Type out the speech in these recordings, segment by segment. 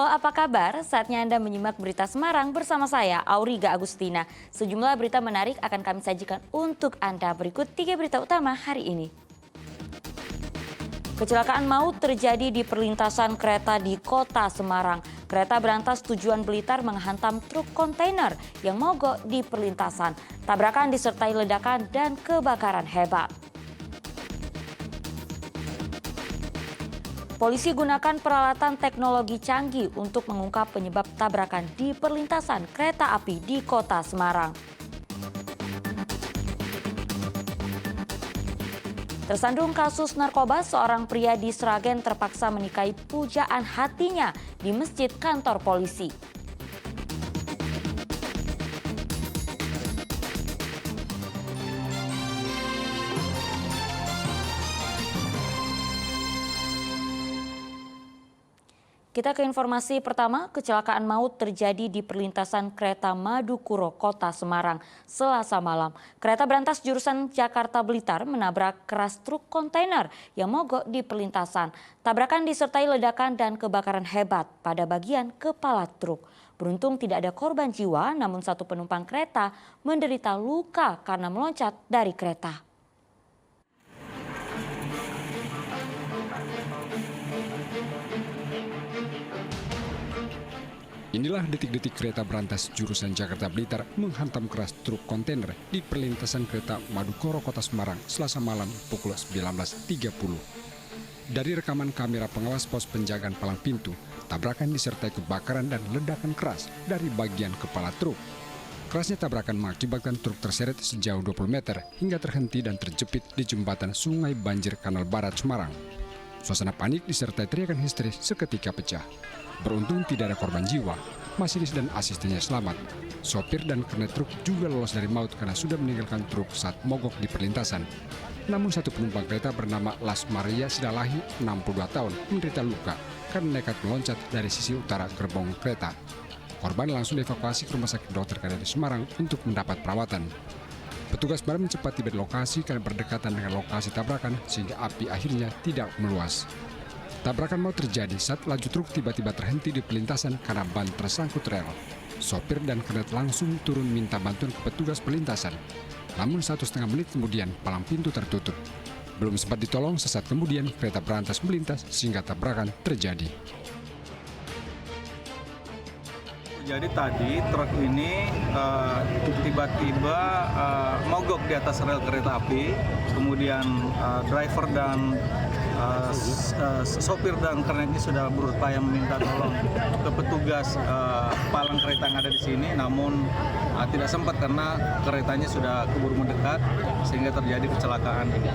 Halo, apa kabar? Saatnya Anda menyimak berita Semarang bersama saya, Auriga Agustina. Sejumlah berita menarik akan kami sajikan untuk Anda. Berikut 3 berita utama hari ini. Kecelakaan maut terjadi di perlintasan kereta di kota Semarang. Kereta berantas tujuan Blitar menghantam truk kontainer yang mogok di perlintasan. Tabrakan disertai ledakan dan kebakaran hebat. Polisi gunakan peralatan teknologi canggih untuk mengungkap penyebab tabrakan di perlintasan kereta api di kota Semarang. Tersandung kasus narkoba, seorang pria di Sragen terpaksa menikahi pujaan hatinya di masjid kantor polisi. Kita ke informasi pertama, kecelakaan maut terjadi di perlintasan kereta Madukuro, kota Semarang, Selasa malam. Kereta berantas jurusan Jakarta Blitar menabrak keras truk kontainer yang mogok di perlintasan. Tabrakan disertai ledakan dan kebakaran hebat pada bagian kepala truk. Beruntung tidak ada korban jiwa, namun satu penumpang kereta menderita luka karena meloncat dari kereta. Inilah detik-detik kereta berantas jurusan Jakarta Blitar menghantam keras truk kontainer di perlintasan kereta Madukoro, Kota Semarang, Selasa malam pukul 19.30. Dari rekaman kamera pengawas pos penjagaan palang pintu, tabrakan disertai kebakaran dan ledakan keras dari bagian kepala truk. Kerasnya tabrakan mengakibatkan truk terseret sejauh 20 meter hingga terhenti dan terjepit di jembatan Sungai Banjir Kanal Barat, Semarang. Suasana panik disertai teriakan histeris seketika pecah. Beruntung tidak ada korban jiwa, masinis dan asistennya selamat. Sopir dan kernet truk juga lolos dari maut karena sudah meninggalkan truk saat mogok di perlintasan. Namun satu penumpang kereta bernama Las Maria Sidalahi, 62 tahun, menderita luka karena nekat meloncat dari sisi utara gerbong kereta. Korban langsung dievakuasi ke Rumah Sakit Dr. Karyadi Semarang untuk mendapat perawatan. Petugas madam cepat tiba di lokasi karena berdekatan dengan lokasi tabrakan sehingga api akhirnya tidak meluas. Tabrakan mau terjadi saat laju truk tiba-tiba terhenti di perlintasan karena ban tersangkut rel. Sopir dan kernet langsung turun minta bantuan ke petugas perlintasan. Namun 1,5 menit kemudian palang pintu tertutup. Belum sempat ditolong, sesaat kemudian kereta berantas melintas sehingga tabrakan terjadi. Jadi tadi truk ini tiba-tiba mogok di atas rel kereta api, kemudian driver dan sopir dan kernetnya sudah berupaya meminta tolong ke petugas palang kereta yang ada di sini, namun tidak sempat karena keretanya sudah keburu mendekat sehingga terjadi kecelakaan ini.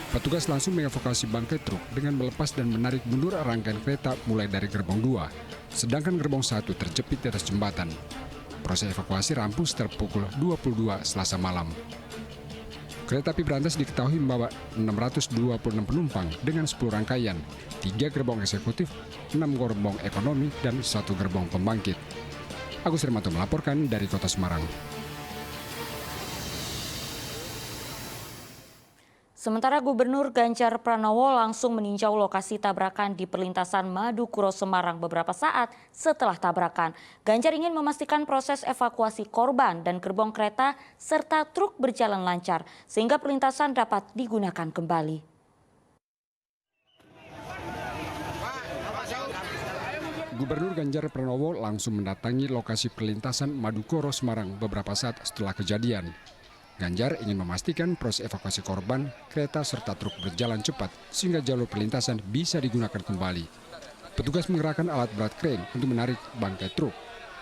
Petugas langsung mengevakuasi bangkai truk dengan melepas dan menarik mundur rangkaian kereta mulai dari gerbong 2, sedangkan gerbong 1 terjepit di atas jembatan. Proses evakuasi rampung sekitar pukul 22 Selasa malam. Kereta api berantas diketahui membawa 626 penumpang dengan 10 rangkaian, 3 gerbong eksekutif, 6 gerbong ekonomi, dan 1 gerbong pembangkit. Agus Hermanto melaporkan dari Kota Semarang. Sementara Gubernur Ganjar Pranowo langsung meninjau lokasi tabrakan di perlintasan Madukuro Semarang beberapa saat setelah tabrakan. Ganjar ingin memastikan proses evakuasi korban dan gerbong kereta serta truk berjalan lancar sehingga perlintasan dapat digunakan kembali. Gubernur Ganjar Pranowo langsung mendatangi lokasi perlintasan Madukoro Semarang beberapa saat setelah kejadian. Ganjar ingin memastikan proses evakuasi korban, kereta serta truk berjalan cepat sehingga jalur perlintasan bisa digunakan kembali. Petugas mengerahkan alat berat krain untuk menarik bangkai truk.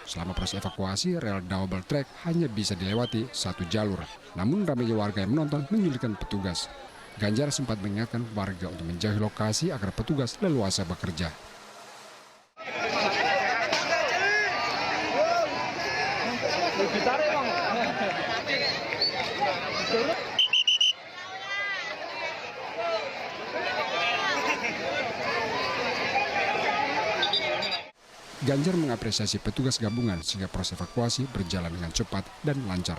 Selama proses evakuasi, rel double track hanya bisa dilewati satu jalur. Namun ramainya warga yang menonton menyulitkan petugas. Ganjar sempat mengingatkan warga untuk menjauhi lokasi agar petugas leluasa bekerja. Ganjar mengapresiasi petugas gabungan sehingga proses evakuasi berjalan dengan cepat dan lancar.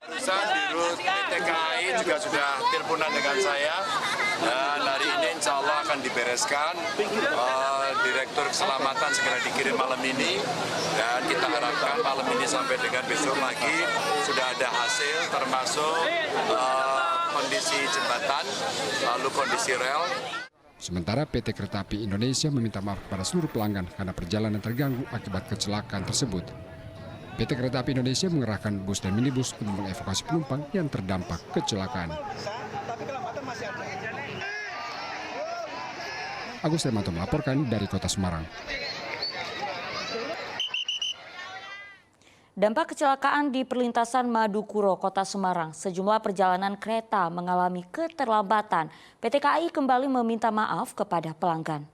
Saat di rut PT KAI juga sudah teleponan dengan saya. Dan hari ini insya Allah akan dibereskan. Direktur keselamatan segera dikirim malam ini. Dan kita harapkan malam ini sampai dengan besok lagi sudah ada hasil termasuk kondisi jembatan, lalu kondisi rel. Sementara PT Kereta Api Indonesia meminta maaf kepada seluruh pelanggan karena perjalanan terganggu akibat kecelakaan tersebut. PT Kereta Api Indonesia mengerahkan bus dan minibus untuk mengevakuasi penumpang yang terdampak kecelakaan. Agus Hermanto melaporkan dari Kota Semarang. Dampak kecelakaan di perlintasan Madukuro, Kota Semarang, sejumlah perjalanan kereta mengalami keterlambatan. PT KAI kembali meminta maaf kepada pelanggan.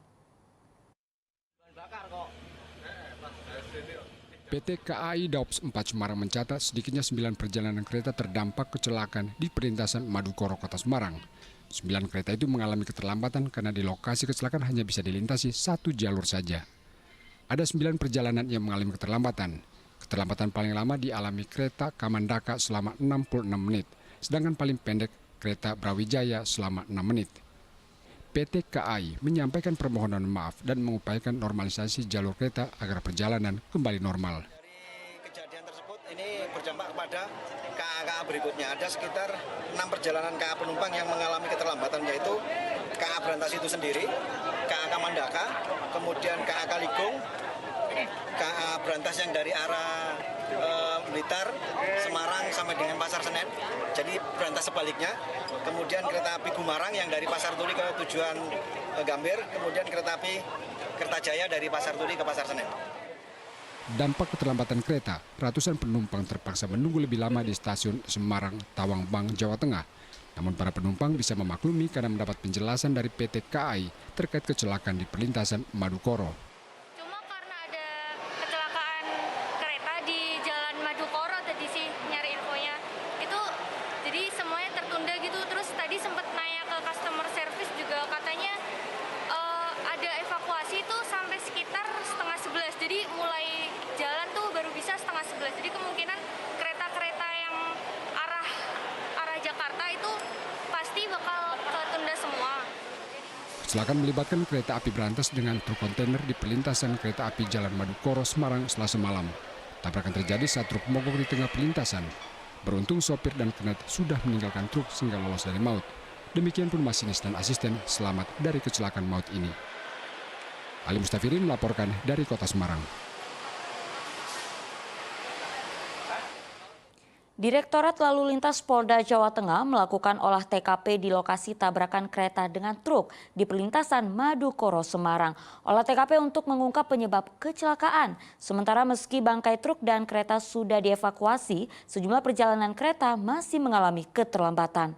PT KAI Daops 4 Semarang mencatat sedikitnya 9 perjalanan kereta terdampak kecelakaan di perlintasan Madukoro, Kota Semarang. 9 kereta itu mengalami keterlambatan karena di lokasi kecelakaan hanya bisa dilintasi satu jalur saja. Ada 9 perjalanan yang mengalami keterlambatan. Keterlambatan paling lama dialami kereta Kamandaka selama 66 menit, sedangkan paling pendek kereta Brawijaya selama 6 menit. PT KAI menyampaikan permohonan maaf dan mengupayakan normalisasi jalur kereta agar perjalanan kembali normal. Dari kejadian tersebut ini berdampak kepada KA berikutnya. Ada sekitar 6 perjalanan KA penumpang yang mengalami keterlambatan, yaitu KA Berantas itu sendiri, KA Kamandaka, kemudian KA Kaligung, KA Berantas yang dari arah Blitar, Semarang sampai dengan Pasar Senen, jadi Berantas sebaliknya. Kemudian kereta api Gumarang yang dari Pasar Turi ke tujuan Gambir, kemudian kereta api Kertajaya dari Pasar Turi ke Pasar Senen. Dampak keterlambatan kereta, ratusan penumpang terpaksa menunggu lebih lama di stasiun Semarang, Tawangbank, Jawa Tengah. Namun para penumpang bisa memaklumi karena mendapat penjelasan dari PT KAI terkait kecelakaan di perlintasan Madukoro. Jadi mulai jalan tuh baru bisa 10:30. Jadi kemungkinan kereta-kereta yang arah Jakarta itu pasti bakal ketunda semua. Kecelakaan melibatkan kereta api berantas dengan truk kontainer di perlintasan kereta api Jalan Madukoro, Semarang, Selasa malam. Tabrakan terjadi saat truk mogok di tengah perlintasan. Beruntung sopir dan kernet sudah meninggalkan truk sehingga lolos dari maut. Demikian pun masinis dan asisten selamat dari kecelakaan maut ini. Ali Mustafirin melaporkan dari Kota Semarang. Direktorat Lalu Lintas Polda Jawa Tengah melakukan olah TKP di lokasi tabrakan kereta dengan truk di perlintasan Madukoro, Semarang. Olah TKP untuk mengungkap penyebab kecelakaan. Sementara meski bangkai truk dan kereta sudah dievakuasi, sejumlah perjalanan kereta masih mengalami keterlambatan.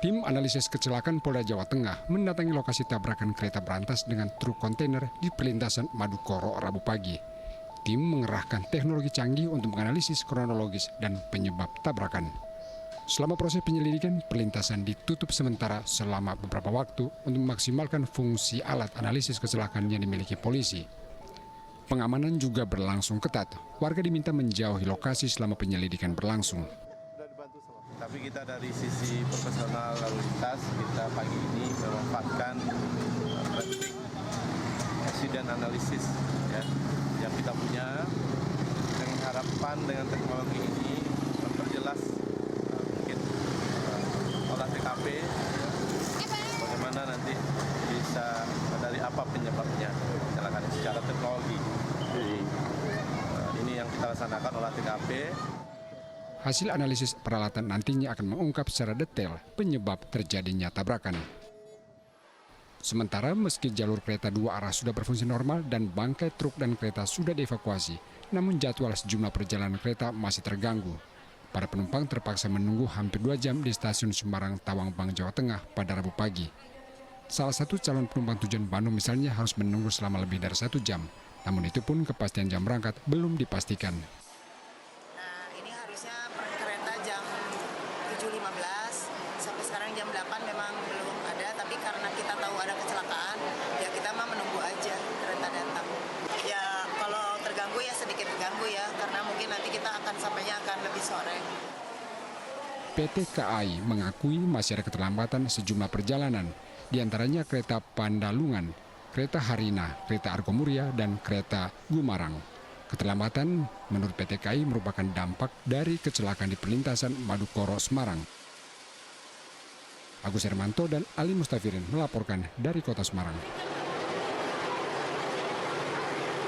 Tim analisis kecelakaan Polda Jawa Tengah mendatangi lokasi tabrakan kereta berantas dengan truk kontainer di perlintasan Madukoro Rabu pagi. Tim mengerahkan teknologi canggih untuk menganalisis kronologis dan penyebab tabrakan. Selama proses penyelidikan, perlintasan ditutup sementara selama beberapa waktu untuk memaksimalkan fungsi alat analisis kecelakaan yang dimiliki polisi. Pengamanan juga berlangsung ketat. Warga diminta menjauhi lokasi selama penyelidikan berlangsung. Tapi kita dari sisi profesional lalu lintas, kita pagi ini memanfaatkan traffic accident analysis ya, yang kita punya dengan harapan dengan teknologi ini memperjelas mungkin olah TKP ya, bagaimana nanti bisa dari apa penyebabnya kecelakaan secara teknologi. Jadi ini yang kita laksanakan olah TKP. Hasil analisis peralatan nantinya akan mengungkap secara detail penyebab terjadinya tabrakan. Sementara meski jalur kereta dua arah sudah berfungsi normal dan bangkai truk dan kereta sudah dievakuasi, namun jadwal sejumlah perjalanan kereta masih terganggu. Para penumpang terpaksa menunggu hampir 2 jam di stasiun Semarang, Tawangbank, Jawa Tengah pada Rabu pagi. Salah satu calon penumpang tujuan Bandung misalnya harus menunggu selama lebih dari 1 jam. Namun itu pun kepastian jam berangkat belum dipastikan. Sampai sekarang jam 8 memang belum ada, tapi karena kita tahu ada kecelakaan, ya kita menunggu aja kereta datang. Ya kalau terganggu ya sedikit terganggu ya, karena mungkin Jadi nanti kita akan sampainya akan lebih sore. PT KAI mengakui masih ada keterlambatan sejumlah perjalanan, diantaranya kereta Pandalungan, kereta Harina, kereta Argomuria, dan kereta Gumarang. Keterlambatan menurut PT KAI merupakan dampak dari kecelakaan di perlintasan Madukoro Semarang. Agus Hermanto dan Ali Mustafirin melaporkan dari Kota Semarang.